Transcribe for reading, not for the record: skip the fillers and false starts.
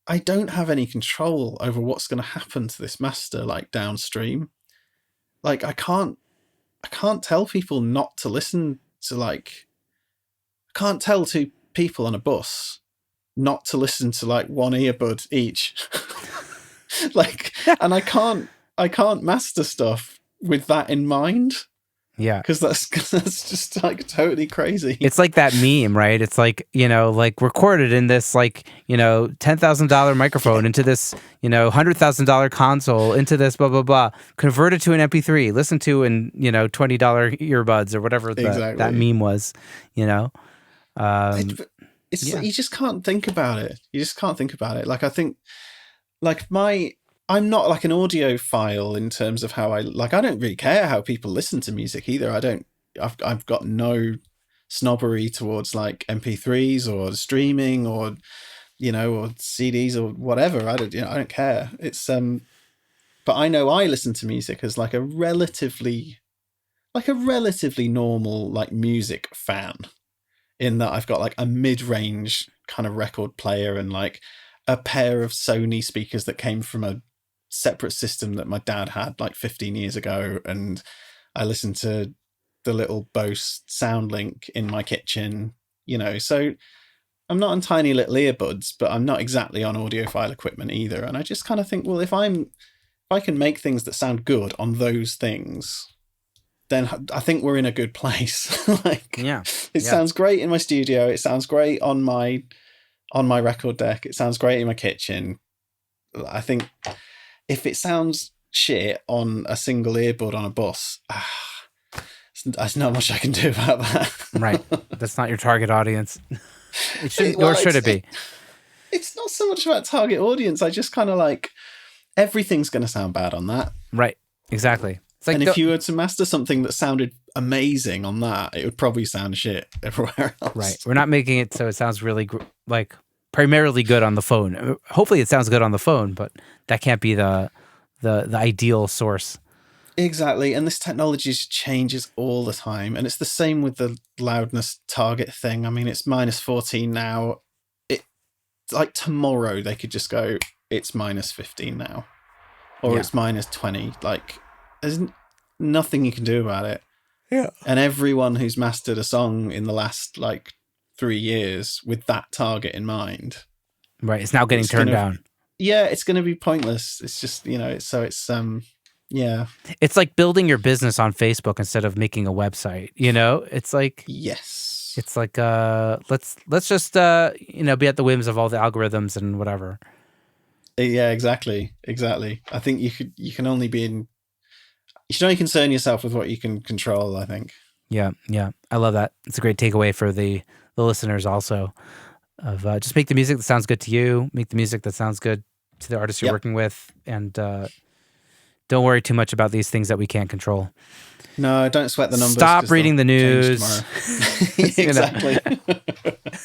I don't have any control over what's going to happen to this master, like downstream. Like I can't tell people not to listen to like, I can't tell two people on a bus not to listen to like one earbud each. Like, and I can't master stuff with that in mind. Yeah. Because that's just like totally crazy. It's like that meme, right? It's like, like recorded in this like, $10,000 microphone into this, $100,000 console into this blah, blah, blah, converted to an MP3, listen to in, $20 earbuds or whatever that meme was, It's like, you just can't think about it. You just can't think about it. Like, I think like I'm not like an audiophile in terms of how I don't really care how people listen to music either. I've got no snobbery towards like MP3s or streaming or, or CDs or whatever. I don't care. It's, but I know I listen to music as like a relatively normal, like music fan, in that I've got like a mid-range kind of record player and like a pair of Sony speakers that came from a separate system that my dad had like 15 years ago, and I listened to the little Bose SoundLink in my kitchen, so I'm not on tiny little earbuds, but I'm not exactly on audiophile equipment either. And I just kind of think, well, if I can make things that sound good on those things, then I think we're in a good place. It sounds great in my studio, it sounds great on my record deck, it sounds great in my kitchen. I think if it sounds shit on a single earbud on a bus, there's not much I can do about that. Right. That's not your target audience. It shouldn't, nor should it be. It's not so much about target audience. I just kind of like, everything's going to sound bad on that. Right. Exactly. It's like, and if you were to master something that sounded amazing on that, it would probably sound shit everywhere else. Right. We're not making it so it sounds really like primarily good on the phone. Hopefully it sounds good on the phone, but that can't be the ideal source. Exactly. And this technology changes all the time. And it's the same with the loudness target thing. I mean, it's -14 now. It like tomorrow they could just go, it's -15 now. Or it's -20. Like, there's nothing you can do about it. Yeah. And everyone who's mastered a song in the last like 3 years with that target in mind, right, it's now getting turned down. Yeah, it's going to be pointless. It's just, yeah. It's like building your business on Facebook instead of making a website, It's like, yes. It's like let's just be at the whims of all the algorithms and whatever. Yeah, exactly. I think you should only concern yourself with what you can control, I think. Yeah. I love that. It's a great takeaway for the listeners also, of just make the music that sounds good to you, make the music that sounds good to the artist you're working with, and don't worry too much about these things that we can't control. No, don't sweat the numbers. Stop reading the news. Exactly.